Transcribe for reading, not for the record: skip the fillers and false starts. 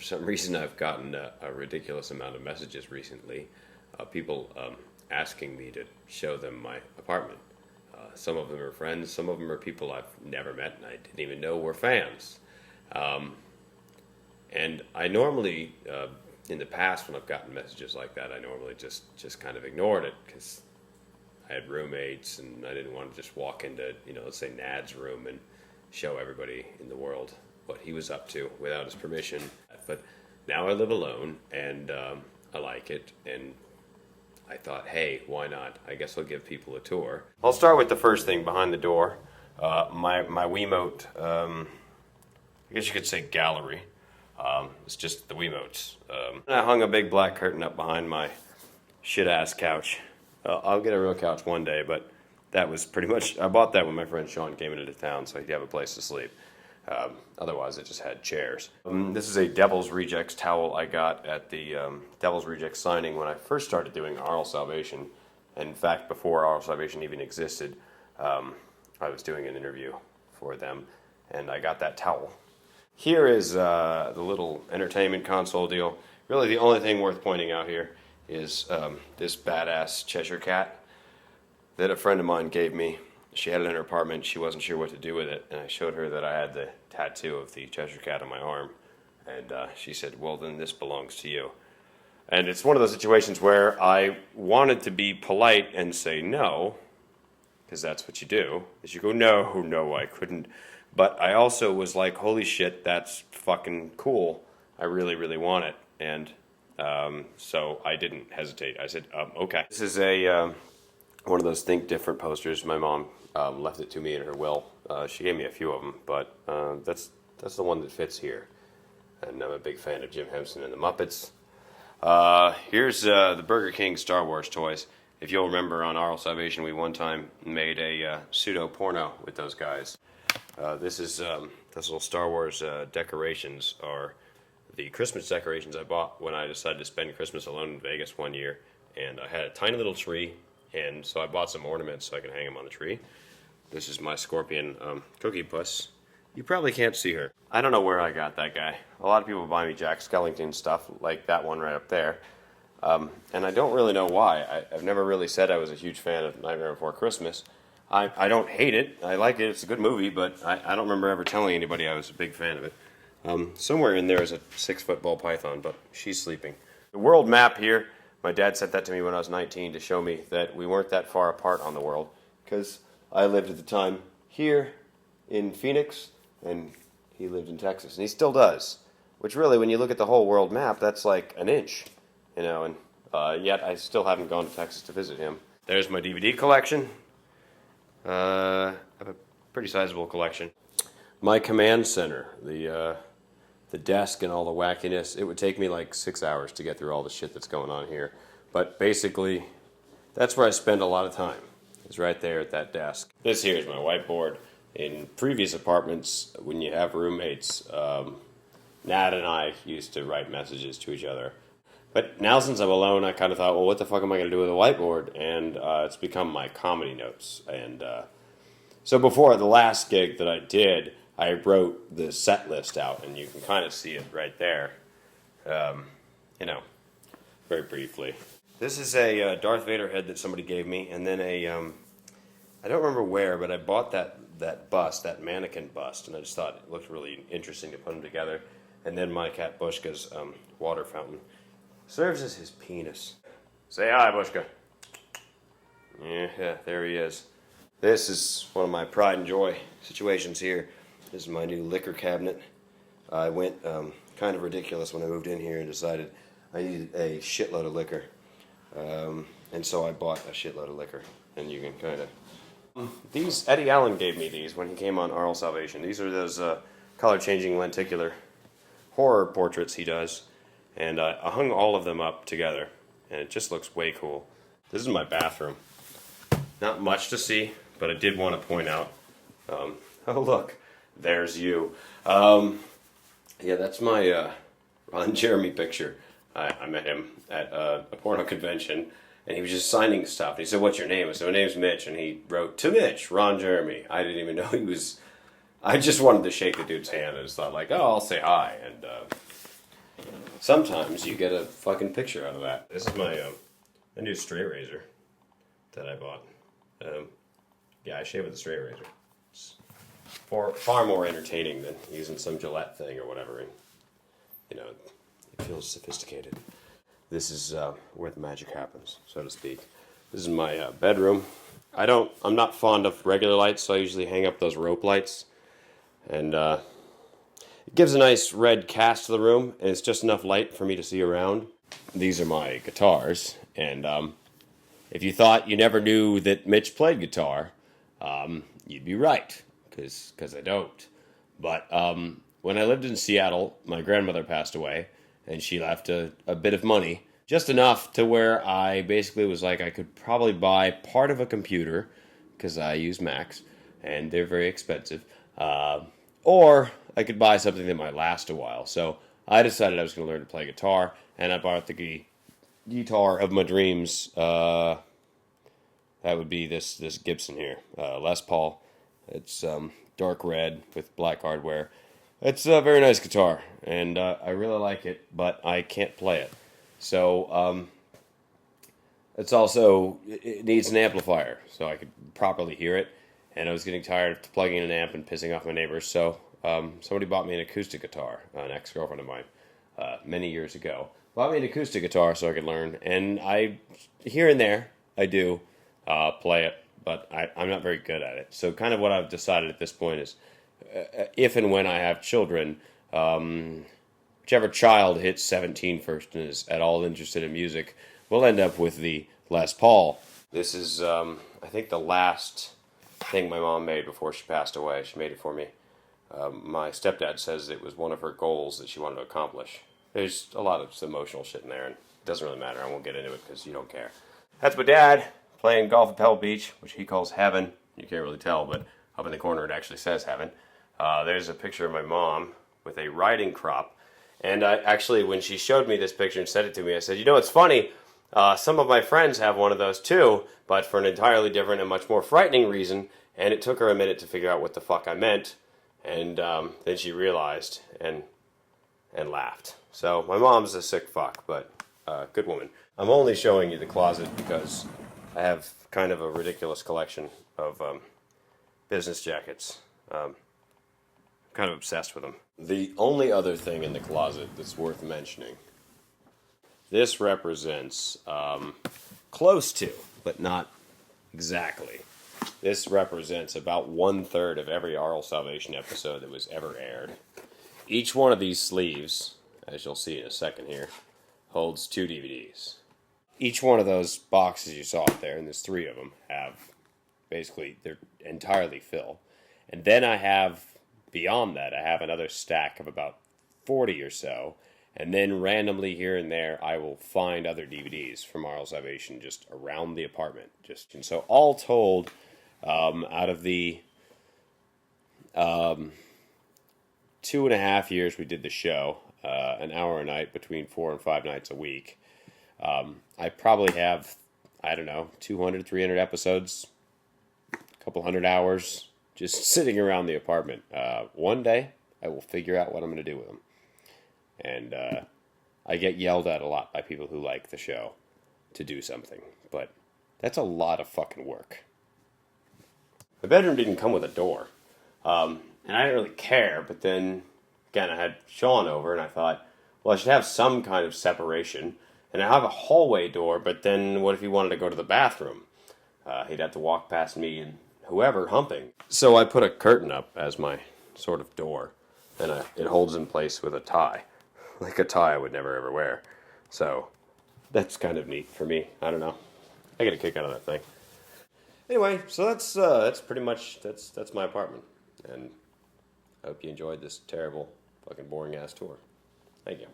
some reason I've gotten a ridiculous amount of messages recently. People asking me to show them my apartment. Some of them are friends, some of them are people I've never met and I didn't even know were fans. And I normally, in the past when I've gotten messages like that, I normally just kind of ignored it because I had roommates and I didn't want to just walk into, let's say Nad's room and show everybody in the world what he was up to without his permission. But now I live alone and I like it, and I thought, hey, why not? I guess I'll give people a tour. I'll start with the first thing behind the door. My Wiimote, I guess you could say gallery. It's just the Wiimotes. I hung a big black curtain up behind my shit-ass couch. I'll get a real couch one day, but that was pretty much, I bought that when my friend Sean came into town so he'd have a place to sleep. Otherwise, it just had chairs. This is a Devil's Rejects towel I got at the Devil's Rejects signing when I first started doing Aural Salvation. In fact, before Aural Salvation even existed, I was doing an interview for them, and I got that towel. Here is the little entertainment console deal. Really, the only thing worth pointing out here is this badass Cheshire cat that a friend of mine gave me. She had it in her apartment. She wasn't sure what to do with it, and I showed her that I had the tattoo of the Cheshire Cat on my arm, and she said, well, then this belongs to you. And it's one of those situations where I wanted to be polite and say no, because that's what you do, is you go, no, I couldn't. But I also was like, holy shit, that's fucking cool. I really, really want it. And so I didn't hesitate. I said, okay. This is one of those Think Different posters. My mom left it to me in her will. She gave me a few of them, but that's the one that fits here. And I'm a big fan of Jim Henson and the MItcz. Here's the Burger King Star Wars toys. If you'll remember, on Aural Salvation, we one time made a pseudo-porno with those guys. This is those little Star Wars decorations are the Christmas decorations I bought when I decided to spend Christmas alone in Vegas one year. And I had a tiny little tree, and so I bought some ornaments so I can hang them on the tree. This is my scorpion cookie puss. You probably can't see her. I don't know where I got that guy. A lot of people buy me Jack Skellington stuff, like that one right up there. And I don't really know why. I've never really said I was a huge fan of Nightmare Before Christmas. I don't hate it. I like it. It's a good movie, but I don't remember ever telling anybody I was a big fan of it. Somewhere in there is a 6-foot ball python, but she's sleeping. The world map here, my dad sent that to me when I was 19 to show me that we weren't that far apart on the world, because I lived at the time here in Phoenix, and he lived in Texas, and he still does. Which really, when you look at the whole world map, that's like an inch, and yet I still haven't gone to Texas to visit him. There's my DVD collection. I have a pretty sizable collection. My command center, the desk and all the wackiness, it would take me like 6 hours to get through all the shit that's going on here. But basically, that's where I spend a lot of time, is right there at that desk. This here is my whiteboard. In previous apartments, when you have roommates, Nat and I used to write messages to each other. But now since I'm alone, I kind of thought, well, what the fuck am I going to do with a whiteboard? And it's become my comedy notes. And so before the last gig that I did, I wrote the set list out, and you can kind of see it right there, very briefly. This is a Darth Vader head that somebody gave me, and then I don't remember where, but I bought that bust, that mannequin bust, and I just thought it looked really interesting to put them together. And then my cat Bushka's water fountain serves as his penis. Say hi, Bushka. Yeah, there he is. This is one of my pride and joy situations here. This is my new liquor cabinet. I went kind of ridiculous when I moved in here and decided I needed a shitload of liquor. And so I bought a shitload of liquor. And you can kind of... These, Eddie Allen gave me these when he came on Aural Salvation. These are those color-changing lenticular horror portraits he does. And I hung all of them up together. And it just looks way cool. This is my bathroom. Not much to see, but I did want to point out... oh, look. There's you. Yeah, that's my Ron Jeremy picture. I met him at a porno convention, and he was just signing stuff. He said, what's your name? I said, my name's Mitch, and he wrote, to Mitch, Ron Jeremy. I didn't even know he was... I just wanted to shake the dude's hand. I just thought, like, oh, I'll say hi. And sometimes you get a fucking picture out of that. This is my new straight razor that I bought. Yeah, I shave with a straight razor. It's far more entertaining than using some Gillette thing or whatever. And, you know, it feels sophisticated. This is where the magic happens, so to speak. This is my bedroom. I'm not fond of regular lights, so I usually hang up those rope lights. And it gives a nice red cast to the room, and it's just enough light for me to see around. These are my guitars, and if you thought you never knew that Mitch played guitar, you'd be right, because I don't. But when I lived in Seattle, my grandmother passed away, and she left a bit of money. Just enough to where I basically was like, I could probably buy part of a computer, because I use Macs, and they're very expensive, or I could buy something that might last a while. So I decided I was going to learn to play guitar, and I bought the guitar of my dreams. That would be this Gibson here, Les Paul. It's dark red with black hardware. It's a very nice guitar, and I really like it, but I can't play it. So it needs an amplifier so I could properly hear it, and I was getting tired of plugging in an amp and pissing off my neighbors, so somebody bought me an acoustic guitar, an ex-girlfriend of mine, many years ago. Bought me an acoustic guitar so I could learn, and here and there, I do play it, but I'm not very good at it. So kind of what I've decided at this point is, if and when I have children, whichever child hits 17 first and is at all interested in music, we'll end up with the Les Paul. This is, I think, the last thing my mom made before she passed away. She made it for me. My stepdad says it was one of her goals that she wanted to accomplish. There's a lot of emotional shit in there, and it doesn't really matter. I won't get into it because you don't care. That's my dad playing golf at Pebble Beach, which he calls heaven. You can't really tell, but up in the corner it actually says heaven. There's a picture of my mom with a riding crop. And actually, when she showed me this picture and sent it to me, I said, you know, it's funny. Some of my friends have one of those too, but for an entirely different and much more frightening reason. And it took her a minute to figure out what the fuck I meant. And then she realized and laughed. So my mom's a sick fuck, but good woman. I'm only showing you the closet because I have kind of a ridiculous collection of business jackets. Kind of obsessed with them. The only other thing in the closet that's worth mentioning, this represents close to, but not exactly. This represents about 1/3 of every Oral Salvation episode that was ever aired. Each one of these sleeves, as you'll see in a second here, holds 2 DVDs. Each one of those boxes you saw out there, and there's 3 of them, have basically, they're entirely full. And then I have, beyond that, I have another stack of about 40 or so, and then randomly here and there I will find other DVDs from Oral Salvation just around the apartment. And so all told, out of the 2.5 years we did the show, an hour a night between 4 and 5 nights a week, I probably have, 200, 300 episodes, a couple hundred hours just sitting around the apartment. One day, I will figure out what I'm going to do with them. And I get yelled at a lot by people who like the show to do something. But that's a lot of fucking work. My bedroom didn't come with a door. And I didn't really care. But then, again, I had Sean over, and I thought, well, I should have some kind of separation. And I have a hallway door, but then what if he wanted to go to the bathroom? He'd have to walk past me and whoever humping. So I put a curtain up as my sort of door, and it holds in place with a tie, like a tie I would never ever wear. So that's kind of neat for me. I don't know. I get a kick out of that thing. Anyway, so that's pretty much that's my apartment, and I hope you enjoyed this terrible, fucking boring ass tour. Thank you.